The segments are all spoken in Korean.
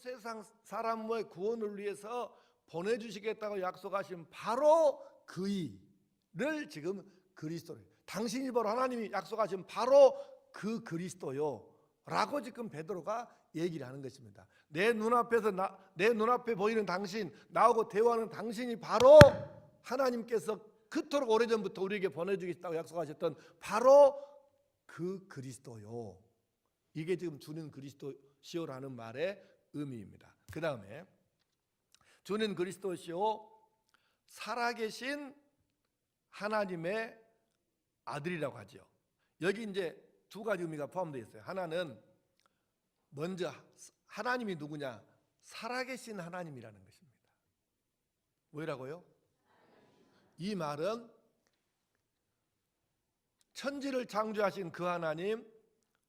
세상 사람의 구원을 위해서 보내주시겠다고 약속하신 바로 그 이를 지금 그리스도를, 당신이 바로 하나님이 약속하신 바로 그 그리스도요 라고 지금 베드로가 얘기를 하는 것입니다. 내 눈앞에 보이는 당신, 나하고 대화하는 당신이 바로 하나님께서 그토록 오래전부터 우리에게 보내주겠다고 약속하셨던 바로 그 그리스도요. 이게 지금 주는 그리스도시오라는 말의 의미입니다. 그 다음에 주는 그리스도시오, 살아계신 하나님의 아들이라고 하죠. 여기 이제 두 가지 의미가 포함되어 있어요. 하나는 먼저 하나님이 누구냐? 살아계신 하나님이라는 것입니다. 뭐라고요? 이 말은 천지를 창조하신 그 하나님,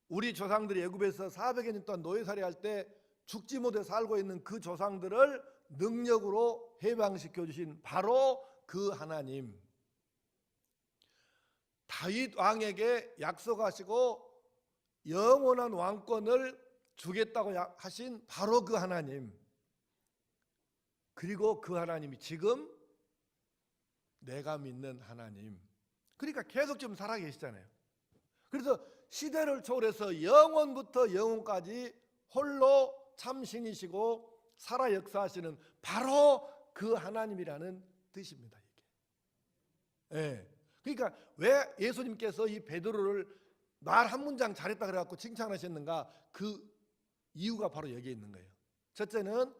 우리 조상들이 애굽에서 400여 년 동안 노예살이할 때 죽지 못해 살고 있는 그 조상들을 능력으로 해방시켜 주신 바로 그 하나님, 다윗 왕에게 약속하시고 영원한 왕권을 주겠다고 하신 바로 그 하나님, 그리고 그 하나님이 지금 내가 믿는 하나님, 그러니까 계속 지금 살아계시잖아요. 그래서 시대를 초월해서 영원부터 영원까지 홀로 참신이시고 살아 역사하시는 바로 그 하나님이라는 뜻입니다. 이게. 네. 그러니까 왜 예수님께서 이 베드로를 말 한 문장 잘했다 그래갖고 칭찬하셨는가? 그 이유가 바로 여기에 있는 거예요. 첫째는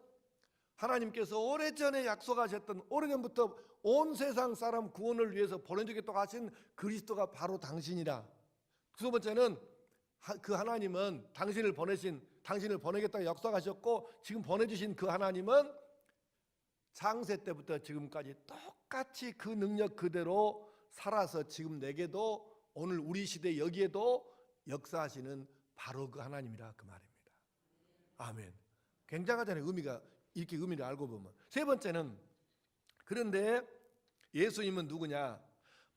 하나님께서 오래전에 약속하셨던, 오래전부터 온 세상 사람 구원을 위해서 보내주겠다고 하신 그리스도가 바로 당신이라. 두 번째는 그 하나님은 당신을 보내겠다고 약속하셨고 지금 보내주신 그 하나님은 창세 때부터 지금까지 똑같이 그 능력 그대로 살아서 지금 내게도 오늘 우리 시대 여기에도 역사하시는 바로 그 하나님이라, 그 말입니다. 아멘. 굉장하잖아요. 의미가, 이렇게 의미를 알고 보면. 세 번째는, 그런데 예수님은 누구냐?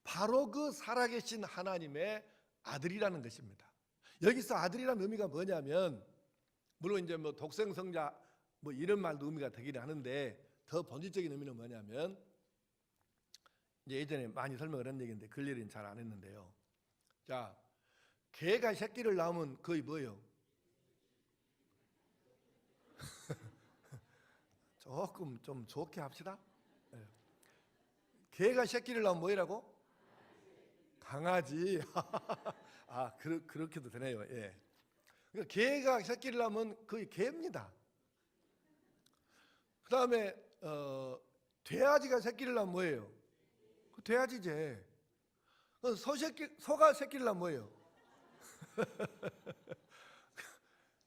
바로 그 살아계신 하나님의 아들이라는 것입니다. 여기서 아들이라는 의미가 뭐냐면, 물론 이제 뭐 독생성자 뭐 이런 말도 의미가 되긴 하는데, 더 본질적인 의미는 뭐냐면, 이제 예전에 많이 설명을 한 얘기인데 글리는 잘 안 했는데요. 자, 개가 새끼를 낳으면 거의 뭐예요? 조금 좀 좋게 합시다. 네. 개가 새끼를 낳으면 뭐라고? 강아지. 아, 그렇게도 되네요. 예. 그러니까 개가 새끼를 낳으면 거의 개입니다. 그 다음에 돼지가 새끼를 낳으면 뭐예요? 그 돼지제. 소가 새끼를 낳으면 뭐예요?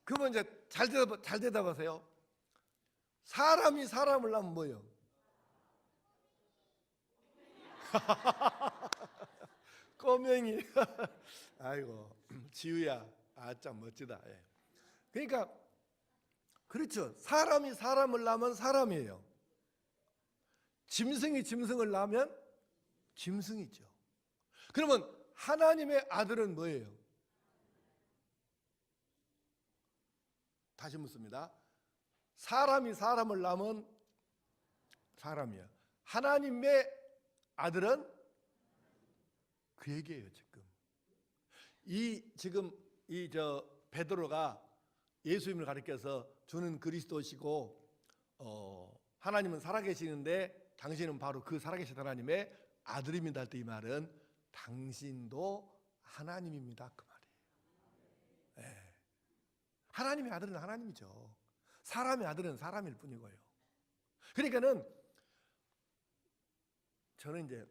그러면 이제 잘 대답하세요. 사람이 사람을 낳으면 뭐예요? 꼬맹이. 아이고, 지우야, 참 멋지다. 예. 그러니까 그렇죠. 사람이 사람을 낳으면 사람이에요. 짐승이 짐승을 낳으면 짐승이죠. 그러면 하나님의 아들은 뭐예요? 다시 묻습니다. 사람이 사람을 낳으면 사람이야. 하나님의 아들은 그 얘기예요. 지금 베드로가 예수님을 가리켜서 주는 그리스도시고 하나님은 살아계시는데 당신은 바로 그 살아계신 하나님의 아들입니다 할 때 이 말은 당신도 하나님입니다 그 말이에요. 네. 하나님의 아들은 하나님이죠. 사람의 아들은 사람일 뿐이고요. 그러니까는 저는 이제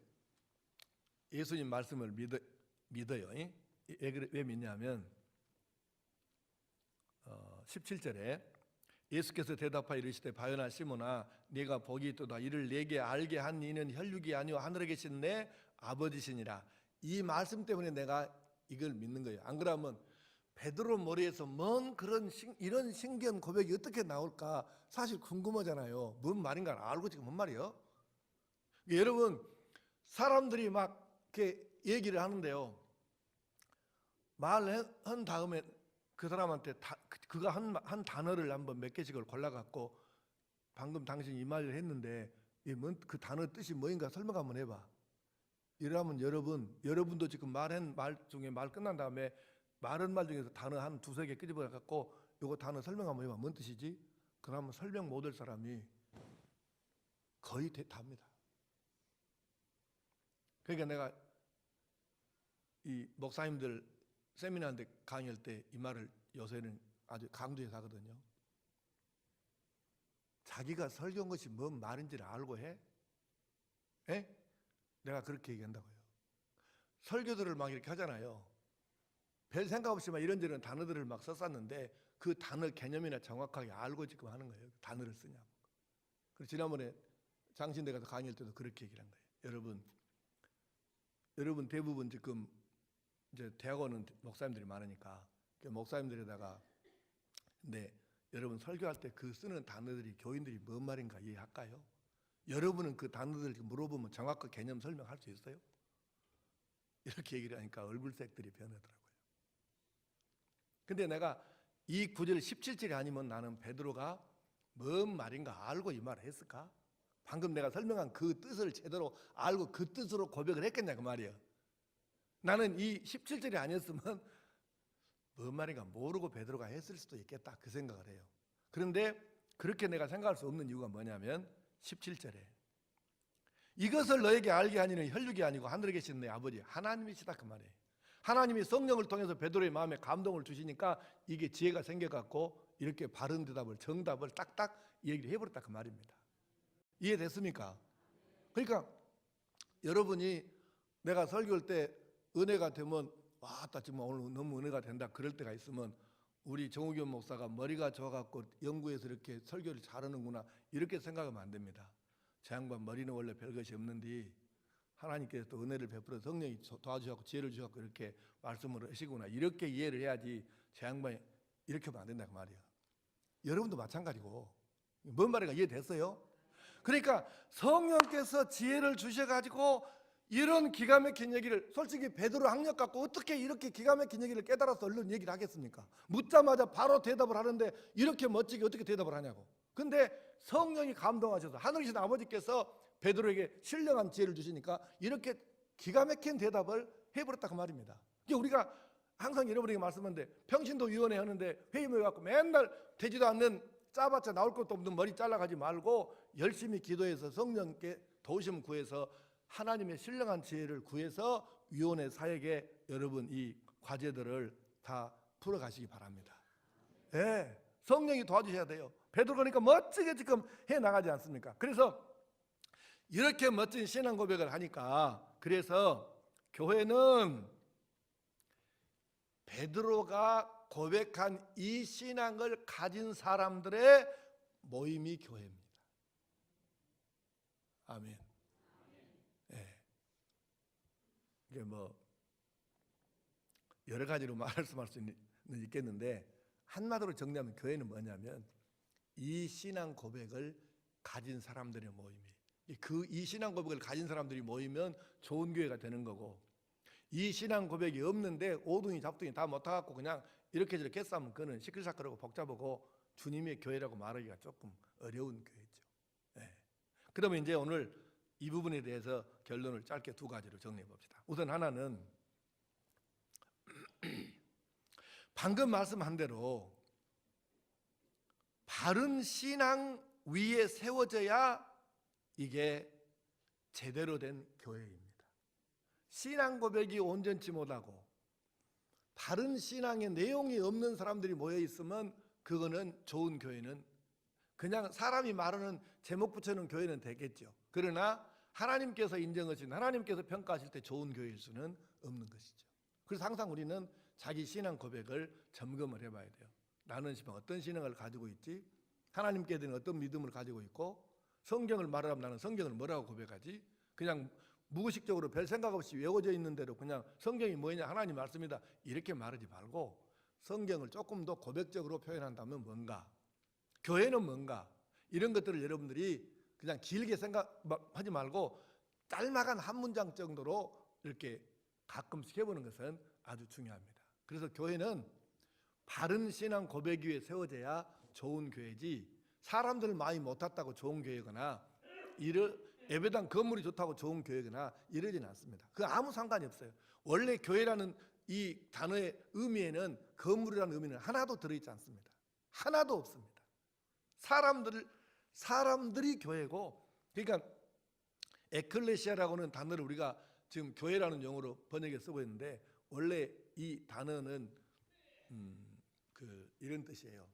예수님 말씀을 믿어요. 왜 믿냐면 17절에 예수께서 대답하여 이르시되 바요나 시몬아 네가 복이 있도다. 이를 내게 알게 한 이는 혈육이 아니요 하늘에 계신 내 아버지시니라. 이 말씀 때문에 내가 이걸 믿는 거예요. 안 그러면 베드로 머리에서 뭔 이런 신기한 고백이 어떻게 나올까 사실 궁금하잖아요. 뭔 말인가 알고 지금 뭔 말이에요? 여러분 사람들이 막 이렇게 얘기를 하는데요. 말한 다음에 그 사람한테 그거 한 단어를 한번 몇 개씩을 골라갖고 방금 당신이 이 말을 했는데 그 단어 뜻이 뭐인가 설명 한번 해봐. 이러면 여러분도 지금 말한 말 중에 말 끝난 다음에 말한 말 중에서 단어 한 두세 개 끄집어갖고 요거 단어 설명 한번 해봐. 뭔 뜻이지? 그러면 설명 못할 사람이 거의 답니다. 그러니까 내가 이 목사님들 세미나인데 강의할 때 이 말을 요새는 아주 강조해서 하거든요. 자기가 설교한 것이 뭔 말인지를 알고 해? 에? 내가 그렇게 얘기한다고요. 설교들을 막 이렇게 하잖아요. 별 생각 없이 막 이런저런 단어들을 막 썼었는데 그 단어 개념이나 정확하게 알고 지금 하는 거예요. 단어를 쓰냐고. 그래서 지난번에 장신대 가서 강의할 때도 그렇게 얘기를 한 거예요. 여러분 대부분 지금 이제 대학원은 목사님들이 많으니까 목사님들에다가 근데 여러분 설교할 때 그 쓰는 단어들이 교인들이 뭔 말인가 이해할까요? 여러분은 그 단어들 물어보면 정확한 개념 설명할 수 있어요? 이렇게 얘기를 하니까 얼굴색들이 변하더라고요. 근데 내가 이 구절 17절이 아니면 나는 베드로가 뭔 말인가 알고 이 말을 했을까? 방금 내가 설명한 그 뜻을 제대로 알고 그 뜻으로 고백을 했겠냐 그 말이에요. 나는 이 17절이 아니었으면 뭔 말인가 모르고 베드로가 했을 수도 있겠다 그 생각을 해요. 그런데 그렇게 내가 생각할 수 없는 이유가 뭐냐면 17절에 이것을 너에게 알게 하니는 혈육이 아니고 하늘에 계신 내 아버지 하나님이시다 그 말이에요. 하나님이 성령을 통해서 베드로의 마음에 감동을 주시니까 이게 지혜가 생겨갖고 이렇게 바른 대답을 정답을 딱딱 얘기를 해버렸다 그 말입니다. 이해됐습니까? 그러니까 여러분이 내가 설교할 때 은혜가 되면 와, 나 지금 오늘 너무 은혜가 된다 그럴 때가 있으면 우리 정우겸 목사가 머리가 좋아갖고 연구해서 이렇게 설교를 잘하는구나 이렇게 생각하면 안 됩니다. 제 양반 머리는 원래 별것이 없는데 하나님께서 또 은혜를 베풀어 성령이 도와주셔서 지혜를 주셔서 이렇게 말씀을 하시구나 이렇게 이해를 해야지 제 양반이 이렇게 하면 안 된다 그 말이에요. 여러분도 마찬가지고 뭔 말인가 이해됐어요? 그러니까 성령께서 지혜를 주셔가지고 이런 기가 막힌 얘기를 솔직히 베드로 학력 갖고 어떻게 이렇게 기가 막힌 얘기를 깨달아서 얼른 얘기를 하겠습니까? 묻자마자 바로 대답을 하는데 이렇게 멋지게 어떻게 대답을 하냐고. 근데 성령이 감동하셔서 하늘이신 아버지께서 베드로에게 신령한 지혜를 주시니까 이렇게 기가 막힌 대답을 해버렸다 그 말입니다. 우리가 항상 여러분에게 말씀하는데 평신도위원회 하는데 회의 모여갖고 맨날 되지도 않는 짜봤자 나올 것도 없는 머리 잘라가지 말고 열심히 기도해서 성령께 도우심 구해서 하나님의 신령한 지혜를 구해서 위원회 사역에 여러분 이 과제들을 다 풀어가시기 바랍니다. 네, 성령이 도와주셔야 돼요. 베드로 그러니까 멋지게 지금 해나가지 않습니까? 그래서 이렇게 멋진 신앙 고백을 하니까 그래서 교회는 베드로가 고백한 이 신앙을 가진 사람들의 모임이 교회입니다. 아멘. 이게 뭐 여러 가지로 말씀할 수는 있겠는데 한마디로 정리하면 교회는 뭐냐면 이 신앙 고백을 가진 사람들의 모임이 이 신앙 고백을 가진 사람들이 모이면 좋은 교회가 되는 거고 이 신앙 고백이 없는데 오둥이 잡둥이 다 못하갖고 그냥 이렇게 저렇게 했으면 그거는 시끌시끌하고 복잡하고 주님의 교회라고 말하기가 조금 어려운 교회죠. 네. 그러면 이제 오늘 이 부분에 대해서 결론을 짧게 두 가지로 정리해 봅시다. 우선 하나는 방금 말씀한 대로 바른 신앙 위에 세워져야 이게 제대로 된 교회입니다. 신앙 고백이 온전치 못하고 바른 신앙의 내용이 없는 사람들이 모여 있으면 그거는 좋은 교회는 그냥 사람이 말하는 제목 붙여놓은 교회는 되겠죠. 그러나 하나님께서 인정하신 하나님께서 평가하실 때 좋은 교회일 수는 없는 것이죠. 그래서 항상 우리는 자기 신앙 고백을 점검을 해봐야 돼요. 나는 어떤 신앙을 가지고 있지? 하나님께 대한 어떤 믿음을 가지고 있고 성경을 말하면 나는 성경을 뭐라고 고백하지? 그냥 무의식적으로 별 생각 없이 외워져 있는 대로 그냥 성경이 뭐냐 하나님 말씀이다 이렇게 말하지 말고 성경을 조금 더 고백적으로 표현한다면 뭔가 교회는 뭔가 이런 것들을 여러분들이 그냥 길게 생각하지 말고 짤막한 한 문장 정도로 이렇게 가끔씩 해보는 것은 아주 중요합니다. 그래서 교회는 바른 신앙 고백 위에 세워져야 좋은 교회지, 사람들 많이 못 탔다고 좋은 교회거나 예배당 건물이 좋다고 좋은 교회거나 이러지는 않습니다. 그 아무 상관이 없어요. 원래 교회라는 이 단어의 의미에는 건물이라는 의미는 하나도 들어있지 않습니다. 하나도 없습니다. 사람들이 교회고, 그러니까 에클레시아라고는 단어를 우리가 지금 교회라는 용어로 번역해 쓰고 있는데, 원래 이 단어는 이런 뜻이에요.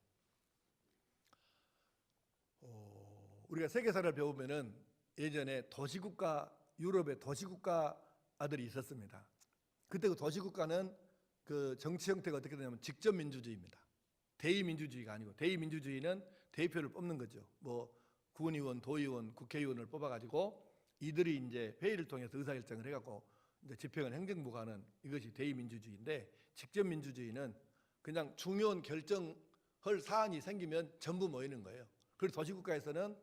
우리가 세계사를 배우면은 예전에 유럽의 도시국가들이 있었습니다. 그때 그 도시국가는 그 정치 형태가 어떻게 되냐면 직접 민주주의입니다. 대의민주주의가 아니고, 대의민주주의는 대표를 뽑는 거죠. 뭐 군의원, 도의원, 국회의원을 뽑아가지고 이들이 이제 회의를 통해서 의사결정을 해갖고 이제 집행은 행정부가 하는, 이것이 대의민주주의인데, 직접 민주주의는 그냥 중요한 결정할 사안이 생기면 전부 모이는 거예요. 그래서 도시국가에서는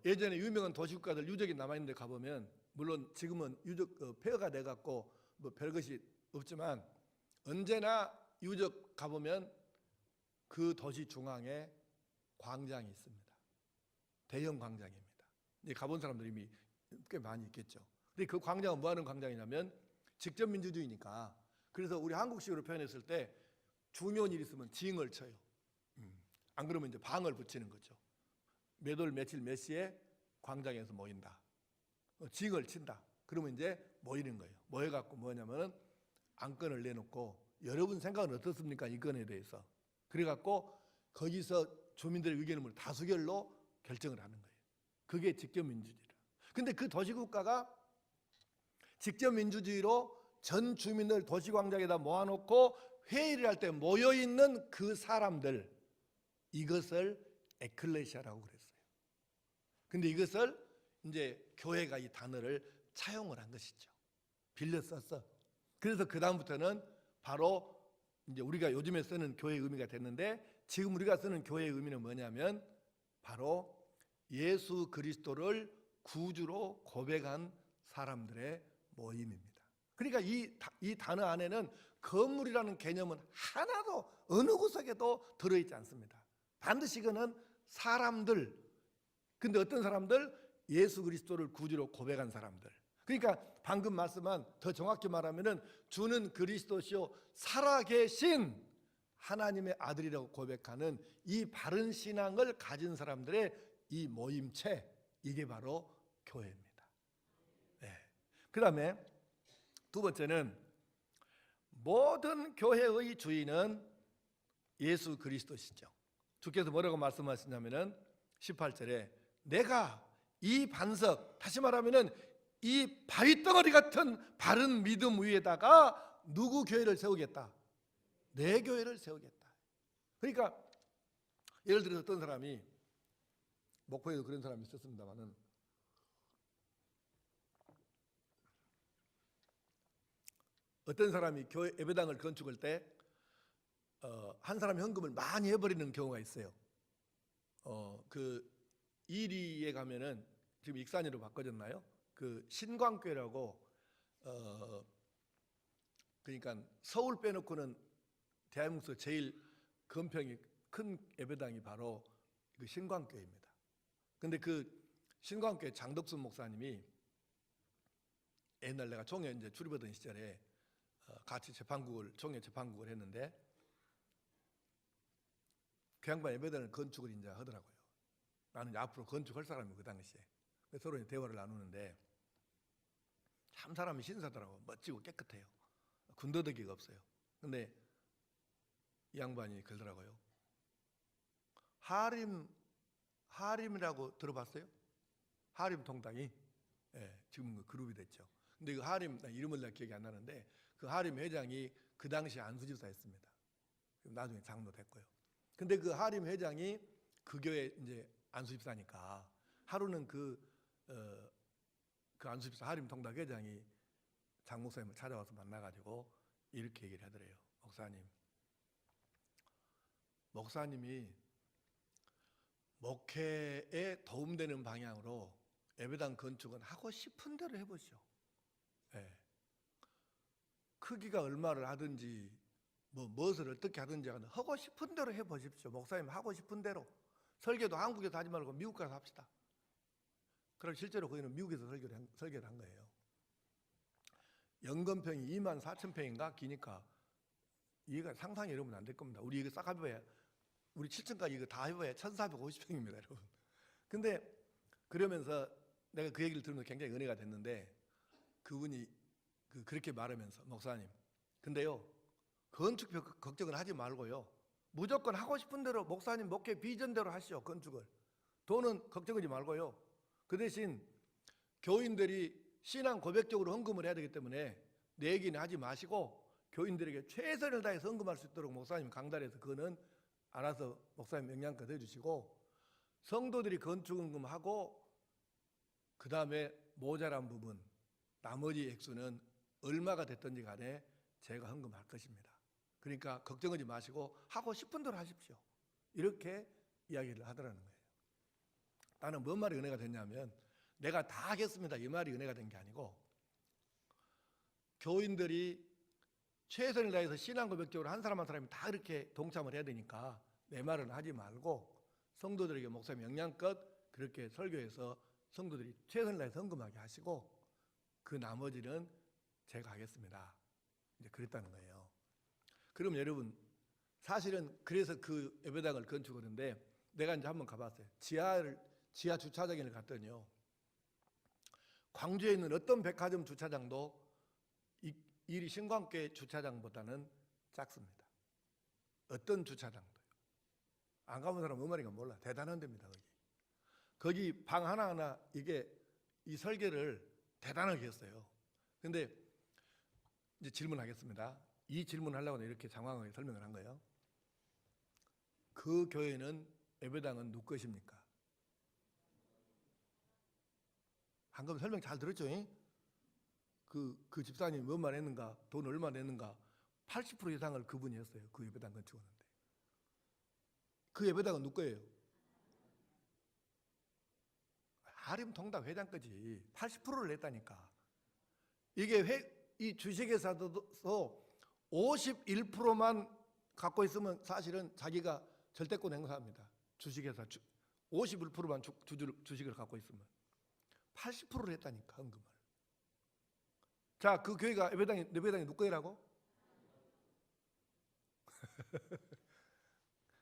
예전에 유명한 도시국가들 유적이 남아있는 데 가보면, 물론 지금은 유적 폐허가 돼갖고 뭐 별것이 없지만, 언제나 유적 가보면 그 도시 중앙에 광장이 있습니다. 대형 광장입니다. 이제 가본 사람들이 이미 꽤 많이 있겠죠. 근데 그 광장은 뭐 하는 광장이냐면 직접 민주주의니까, 그래서 우리 한국식으로 표현했을 때 중요한 일 있으면 징을 쳐요. 안 그러면 이제 방을 붙이는 거죠. 몇 월 며칠 몇 시에 광장에서 모인다. 징을 친다. 그러면 이제 모이는 거예요. 모여갖고 뭐냐면은 안건을 내놓고, 여러분 생각은 어떻습니까? 이 건에 대해서. 그래갖고 거기서 주민들의 의견을 다수결로 결정을 하는 거예요. 그게 직접 민주주의라. 근데 그 도시국가가 직접 민주주의로 전 주민을 도시광장에다 모아놓고 회의를 할 때 모여있는 그 사람들, 이것을 에클레시아라고 그랬어요. 근데 이것을 이제 교회가 이 단어를 차용을 한 것이죠. 빌려 썼어. 그래서 그 다음부터는 바로 이제 우리가 요즘에 쓰는 교회의 의미가 됐는데, 지금 우리가 쓰는 교회의 의미는 뭐냐면 바로 예수 그리스도를 구주로 고백한 사람들의 모임입니다. 그러니까 이 단어 안에는 건물이라는 개념은 하나도 어느 구석에도 들어있지 않습니다. 반드시 그는 사람들, 근데 어떤 사람들? 예수 그리스도를 구주로 고백한 사람들. 그러니까 방금 말씀한, 더 정확히 말하면은 주는 그리스도시요 살아계신 하나님의 아들이라고 고백하는 이 바른 신앙을 가진 사람들의 이 모임체, 이게 바로 교회입니다. 네. 그 다음에 두 번째는, 모든 교회의 주인은 예수 그리스도시죠. 주께서 뭐라고 말씀하시냐면은 18절에 내가 이 반석, 다시 말하면은 이 바위덩어리 같은 바른 믿음 위에다가 누구 교회를 세우겠다? 내 교회를 세우겠다. 그러니까 예를 들어서 어떤 사람이, 목포에도 그런 사람이 있었습니다만은, 어떤 사람이 교회 예배당을 건축할 때 한 사람이 헌금을 많이 해버리는 경우가 있어요. 그 이리에 가면은 지금 익산이로 바꿔졌나요? 그 신광교회라고, 그러니까 서울 빼놓고는 대한민국에서 제일 건평이 큰 예배당이 바로 그 신광교회입니다. 근데 그 신광교회 장덕순 목사님이 옛날 내가 총회 이제 출입하던 시절에 같이 총회 재판국을 했는데, 그 양반 예배당을 건축을 이제 하더라고요. 나는 이제 앞으로 건축할 사람이 그 당시에. 서로 대화를 나누는데 참 사람이 신사더라고. 멋지고 깨끗해요. 군더더기가 없어요. 근데 이 양반이 그러더라고요. 하림이라고 들어봤어요? 하림 통당이? 예, 지금 그 그룹이 됐죠. 근데 그 하림, 이름을 내가 기억이 안 나는데, 그 하림 회장이 그 당시 안수집사였습니다. 나중에 장로 됐고요. 근데 그 하림 회장이 그 교회 이제 안수집사니까 하루는 그 안수집사 하림 통당 회장이 장 목사님을 찾아와서 만나가지고 이렇게 얘기를 하더래요. 목사님이 목회에 도움되는 방향으로 예배당 건축은 하고 싶은 대로 해보시오. 네. 크기가 얼마를 하든지 무엇을 어떻게 하든지 간에 하고 싶은 대로 해보십시오. 목사님 하고 싶은 대로. 설교도 한국에서 하지 말고 미국 가서 합시다. 그럼 실제로 거기는 미국에서 설교를 한 거예요. 연건평이 24,000평인가 기니까 이해가 상상이 여러분 안 될 겁니다. 우리 이거 싹 해봐야 우리 7층까지 이거 다 해봐야 1,450평입니다, 여러분. 근데 그러면서 내가 그 얘기를 들으면서 굉장히 은혜가 됐는데 그분이 그렇게 말하면서 목사님, 근데요 건축 걱정을 하지 말고요 무조건 하고 싶은 대로 목사님 목회 비전대로 하시오. 건축을 돈은 걱정하지 말고요. 그 대신 교인들이 신앙 고백적으로 헌금을 해야 되기 때문에 내 얘기는 하지 마시고 교인들에게 최선을 다해서 헌금할 수 있도록 목사님 강단에서 그거는 알아서 목사님 영양껏 해주시고 성도들이 건축 헌금하고 그 다음에 모자란 부분 나머지 액수는 얼마가 됐든지 간에 제가 헌금할 것입니다. 그러니까 걱정하지 마시고 하고 싶은 대로 하십시오. 이렇게 이야기를 하더라는 거예요. 나는 뭔 말이 은혜가 됐냐면 내가 다 하겠습니다 이 말이 은혜가 된 게 아니고 교인들이 최선을 다해서 신앙 고백적으로 한 사람 한 사람이 다 이렇게 동참을 해야 되니까 내 말은 하지 말고 성도들에게 목사님 영양껏 그렇게 설교해서 성도들이 최선을 다해서 헌금하게 하시고 그 나머지는 제가 하겠습니다. 이제 그랬다는 거예요. 그럼 여러분 사실은 그래서 그 예배당을 건축하는데 내가 이제 한번 가봤어요. 지하 주차장을 갔더니요. 광주에 있는 어떤 백화점 주차장도 이 신광교회 주차장보다는 작습니다. 어떤 주차장도요. 안 가본 사람 뭔 말인가 몰라. 대단한 데입니다. 거기 방 하나하나 이게 이 설계를 대단하게 했어요. 근데 이제 질문하겠습니다. 이 질문하려고 이렇게 장황하게 설명을 한 거예요. 그 교회는 예배당은 누구 것입니까? 방금 설명 잘 들었죠? 그 집사님이 뭔 말 했는가? 돈 얼마 냈는가? 80% 이상을 그분이 했어요. 그 예배당 건축하는데. 그 예배당은 누구 거예요? 하림통닭 회장까지 80%를 냈다니까. 이게 이 주식회사도 51%만 갖고 있으면 사실은 자기가 절대권 행사합니다. 주식회사 51%만 주식을 갖고 있으면 80%를 했다니까 헌금을. 자, 그 교회가 예배당이 누구 거라고?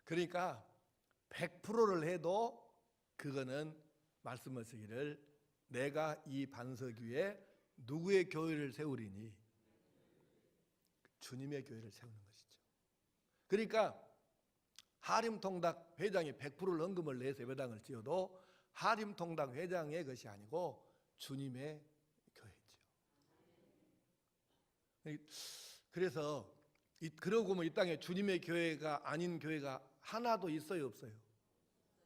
그러니까 100%를 해도 그거는 말씀하시기를 내가 이 반석 위에 누구의 교회를 세우리니 주님의 교회를 세우는 것이죠. 그러니까 하림통닭 회장이 100%를 헌금을 내서 예배당을 지어도 하림통닭 회장의 것이 아니고 주님의 교회죠. 그래서 그러고 보면 이 땅에 주님의 교회가 아닌 교회가 하나도 있어요, 없어요?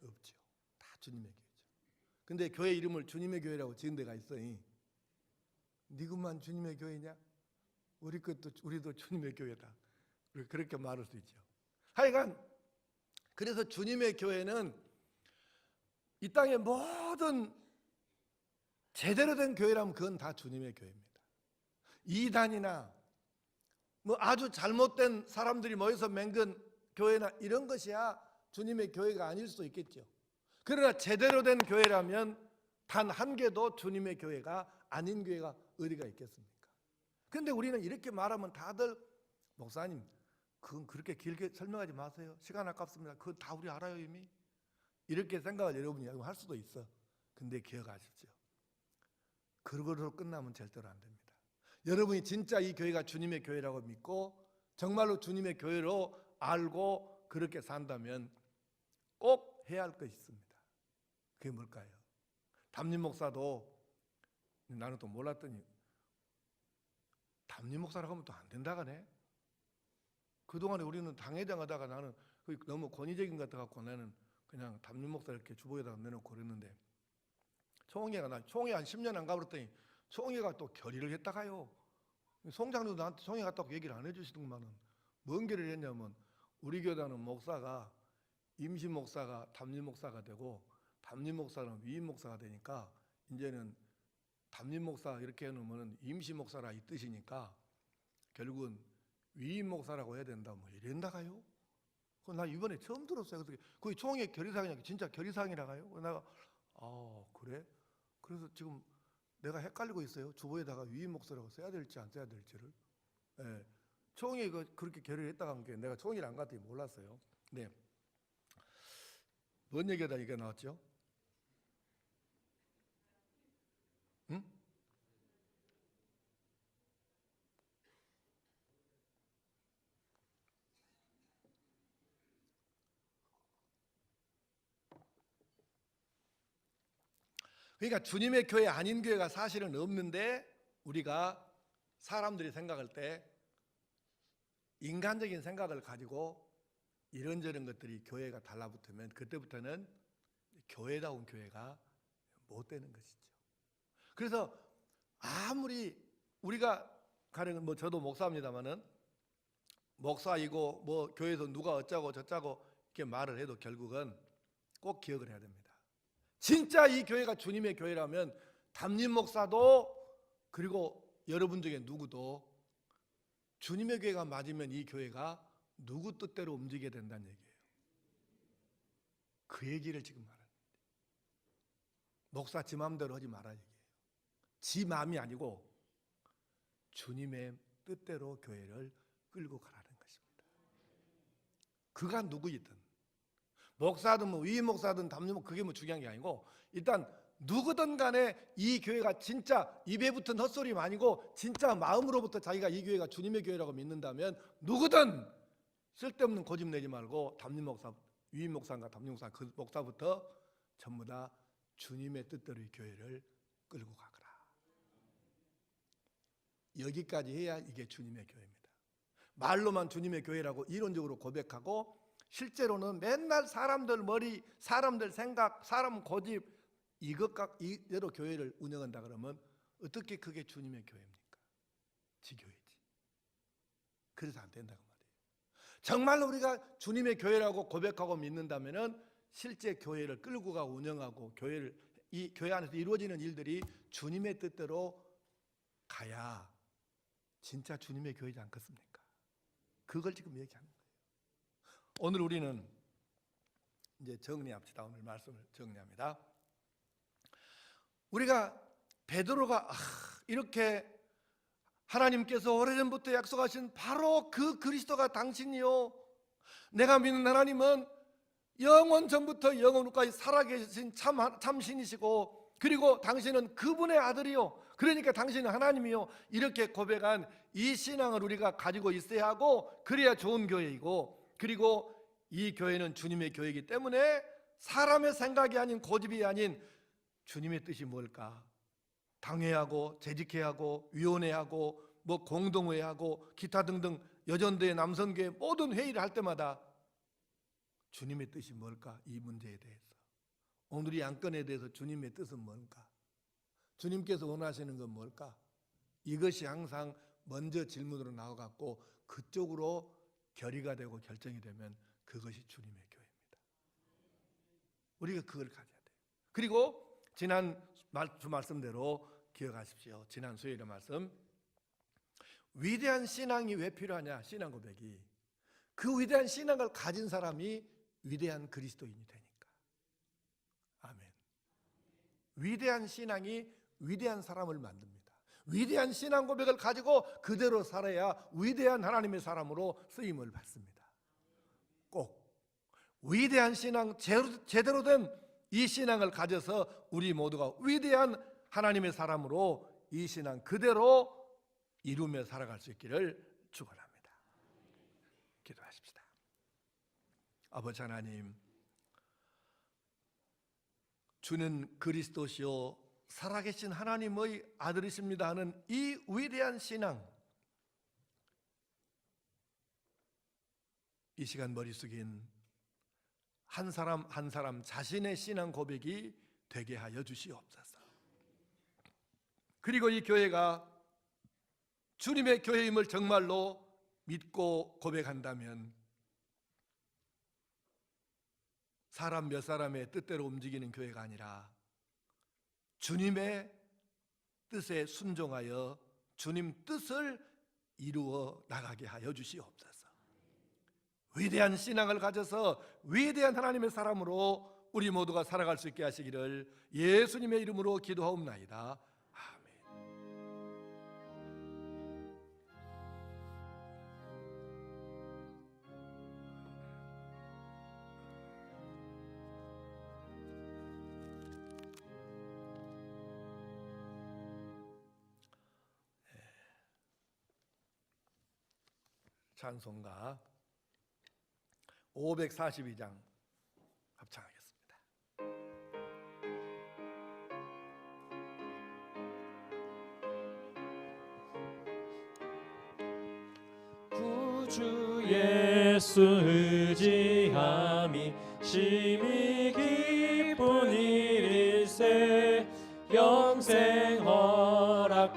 없죠. 다 주님의 교회죠. 근데 교회 이름을 주님의 교회라고 지은 데가 있어요. 네 것만 주님의 교회냐? 우리도 주님의 교회다. 그렇게 말할 수 있죠. 하여간 그래서 주님의 교회는 이 땅의 모든 제대로 된 교회라면 그건 다 주님의 교회입니다. 이단이나 뭐 아주 잘못된 사람들이 모여서 맹근 교회나 이런 것이야 주님의 교회가 아닐 수도 있겠죠. 그러나 제대로 된 교회라면 단 한 개도 주님의 교회가 아닌 교회가 어디가 있겠습니까? 그런데 우리는 이렇게 말하면 다들 목사님 그건 그렇게 길게 설명하지 마세요. 시간 아깝습니다. 그건 다 우리 알아요 이미. 이렇게 생각을 여러분이 할 수도 있어. 근데 기억하십시오. 그러고로 끝나면 절대로 안 됩니다. 여러분이 진짜 이 교회가 주님의 교회라고 믿고 정말로 주님의 교회로 알고 그렇게 산다면 꼭 해야 할 것이 있습니다. 그게 뭘까요? 담임 목사도 나는 또 몰랐더니 담임 목사라고 하면 또 안 된다 가네. 그동안에 우리는 당회장 하다가 나는 너무 권위적인 것 같아갖고 나는 그냥 담임 목사 이렇게 주보에다가 내놓고 그랬는데 총회가 한 10년 안 가버렸더니 총회가 또 결의를 했다가요. 송장도 나한테 총회 갔다고 얘기를 안 해주시더만은 뭔 결의를 했냐면 우리 교단은 목사가 임신 목사가 담임 목사가 되고 담임 목사는 위임 목사가 되니까 이제는 담임 목사 이렇게 해놓으면 임시 목사라 이 뜻이니까 결국은 위임 목사라고 해야 된다 뭐 이런다가요? 나 이번에 처음 들었어요. 그래서 거의 총회 결의사항이냐, 진짜 결의사항이라가요? 내가 그래? 그래서 지금 내가 헷갈리고 있어요. 주보에다가 위임 목사라고 써야 될지 안 써야 될지를. 예. 총회 그렇게 결의를 했다고 한 게 내가 총회를 안 갔더니 몰랐어요. 네. 뭔 얘기하다 이게 나왔죠? 응? 그러니까 주님의 교회 아닌 교회가 사실은 없는데 우리가 사람들이 생각할 때 인간적인 생각을 가지고 이런저런 것들이 교회가 달라붙으면 그때부터는 교회다운 교회가 못 되는 것이죠. 그래서 아무리 우리가 가령 뭐 저도 목사입니다마는 목사이고 뭐 교회에서 누가 어쩌고 저쩌고 이렇게 말을 해도 결국은 꼭 기억을 해야 됩니다. 진짜 이 교회가 주님의 교회라면 담임 목사도 그리고 여러분 중에 누구도 주님의 교회가 맞으면 이 교회가 누구 뜻대로 움직이게 된다는 얘기예요. 그 얘기를 지금 말하는 거예요. 목사 지 마음대로 하지 말아 얘기해요. 지 마음이 아니고 주님의 뜻대로 교회를 끌고 가라는 것입니다. 그가 누구이든 목사든 뭐 위임 목사든 담임 목사 그게 뭐 중요한 게 아니고 일단 누구든 간에 이 교회가 진짜 입에 붙은 헛소리가 아니고 진짜 마음으로부터 자기가 이 교회가 주님의 교회라고 믿는다면 누구든 쓸데없는 고집 내지 말고 담임 목사, 위임 목사인가 담임 목사 그 목사부터 전부 다 주님의 뜻대로 이 교회를 끌고 가거라. 여기까지 해야 이게 주님의 교회입니다. 말로만 주님의 교회라고 이론적으로 고백하고 실제로는 맨날 사람들 머리, 사람들 생각, 사람 고집 이대로 교회를 운영한다 그러면 어떻게 그게 주님의 교회입니까? 지 교회지. 그래서 안 된다고 말이에요. 정말로 우리가 주님의 교회라고 고백하고 믿는다면은 실제 교회를 끌고 가고 운영하고 교회를 이 교회 안에서 이루어지는 일들이 주님의 뜻대로 가야 진짜 주님의 교회지 않겠습니까? 그걸 지금 얘기하는 거예요. 오늘 우리는 이제 정리합시다. 오늘 말씀을 정리합니다. 우리가 베드로가 이렇게 하나님께서 오래전부터 약속하신 바로 그 그리스도가 당신이요 내가 믿는 하나님은 영원 전부터 영원 후까지 살아계신 참신이시고 그리고 당신은 그분의 아들이요 그러니까 당신은 하나님이요 이렇게 고백한 이 신앙을 우리가 가지고 있어야 하고 그래야 좋은 교회이고 그리고 이 교회는 주님의 교회이기 때문에 사람의 생각이 아닌 고집이 아닌 주님의 뜻이 뭘까? 당회하고 재직회하고 위원회하고 뭐 공동회하고 기타 등등 여전도회 남선교회 모든 회의를 할 때마다 주님의 뜻이 뭘까? 이 문제에 대해서 오늘 이 안건에 대해서 주님의 뜻은 뭘까? 주님께서 원하시는 건 뭘까? 이것이 항상 먼저 질문으로 나와갖고 그쪽으로 결의가 되고 결정이 되면 그것이 주님의 교회입니다. 우리가 그걸 가져야 돼요. 그리고 지난 주 말씀대로 기억하십시오. 지난 수요일의 말씀 위대한 신앙이 왜 필요하냐? 신앙 고백이 그 위대한 신앙을 가진 사람이 위대한 그리스도인이 되니까. 아멘. 위대한 신앙이 위대한 사람을 만듭니다. 위대한 신앙 고백을 가지고 그대로 살아야 위대한 하나님의 사람으로 쓰임을 받습니다. 꼭 위대한 신앙 제대로 된 이 신앙을 가져서 우리 모두가 위대한 하나님의 사람으로 이 신앙 그대로 이루며 살아갈 수 있기를 축원합니다. 기도하십시다. 아버지 하나님, 주는 그리스도시요 살아계신 하나님의 아들이십니다 하는 이 위대한 신앙, 이 시간 머리 숙인 한 사람 한 사람 자신의 신앙 고백이 되게 하여 주시옵소서. 그리고 이 교회가 주님의 교회임을 정말로 믿고 고백한다면 사람 몇 사람의 뜻대로 움직이는 교회가 아니라 주님의 뜻에 순종하여 주님 뜻을 이루어 나가게 하여 주시옵소서. 위대한 신앙을 가져서 위대한 하나님의 사람으로 우리 모두가 살아갈 수 있게 하시기를 예수님의 이름으로 기도하옵나이다. 아멘. 찬송가 542장 합창하겠습니다. 구주 예수 의지함이 심히 기쁜 일일세. 영생 허락받았으니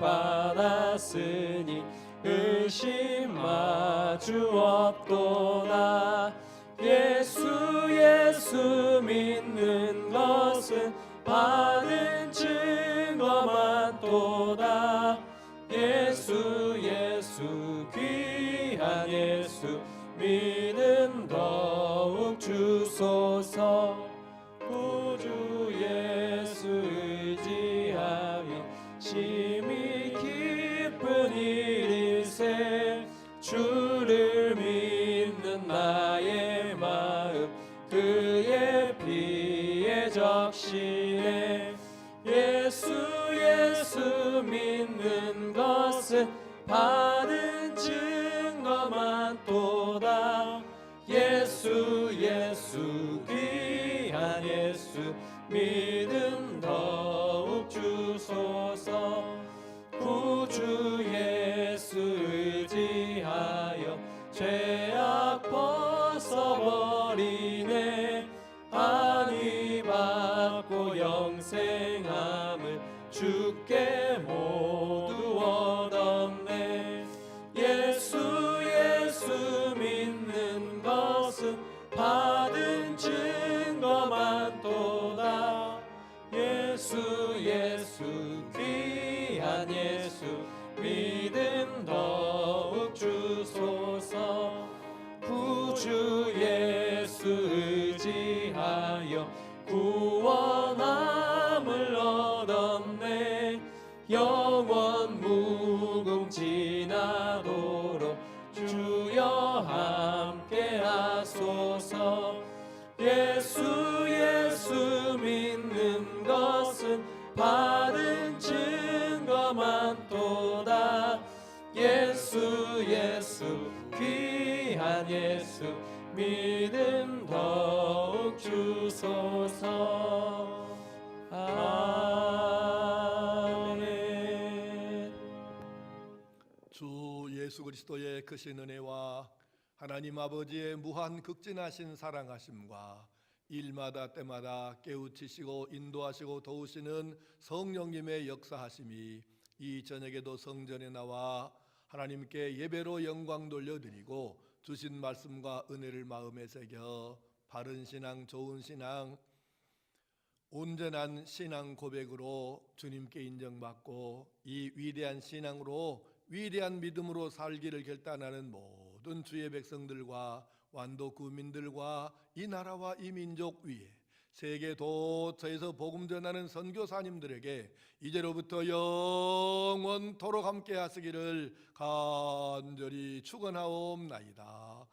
의심 마주 없도다. 예수 믿는 것은 받은 증거만 도다. 예수 귀한 예수 믿음 더욱 주소서. 구주 예수 의지하며 심히 기쁜 일일세. 주를 믿는 나의 마음 그의 피에 적시네. 예수 믿는 것은 받은 증거만 도다. 예수 귀한 예수 믿음 더욱 주소서. 구주 예수 의지하여 죄악 벗어버리네. 안위 받고 영생함을 주께 모두 얻었네. 예수 믿는 것은 받은 증거만 도다. 예수 귀한 예수 믿음 더욱 주소서. 구주 예수 의지하여 구원함을 얻었네. 영원 무궁지나도록 주여 함께 하소서. 예수 믿는 것은 받은 증거만 도다. 예수 귀한 예수 믿음 더욱 주소서. 아멘. 주 예수 그리스도의 크신 은혜와 하나님 아버지의 무한 극진하신 사랑하심과 일마다 때마다 깨우치시고 인도하시고 도우시는 성령님의 역사하심이 이 저녁에도 성전에 나와 하나님께 예배로 영광 돌려드리고 주신 말씀과 은혜를 마음에 새겨 바른 신앙, 좋은 신앙, 온전한 신앙 고백으로 주님께 인정받고 이 위대한 신앙으로 위대한 믿음으로 살기를 결단하는 모든 주의 백성들과 완도 구민들과 이 나라와 이 민족 위에 세계 도처에서 복음 전하는 선교사님들에게 이제로부터 영원토록 함께 하시기를 간절히 축원하옵나이다.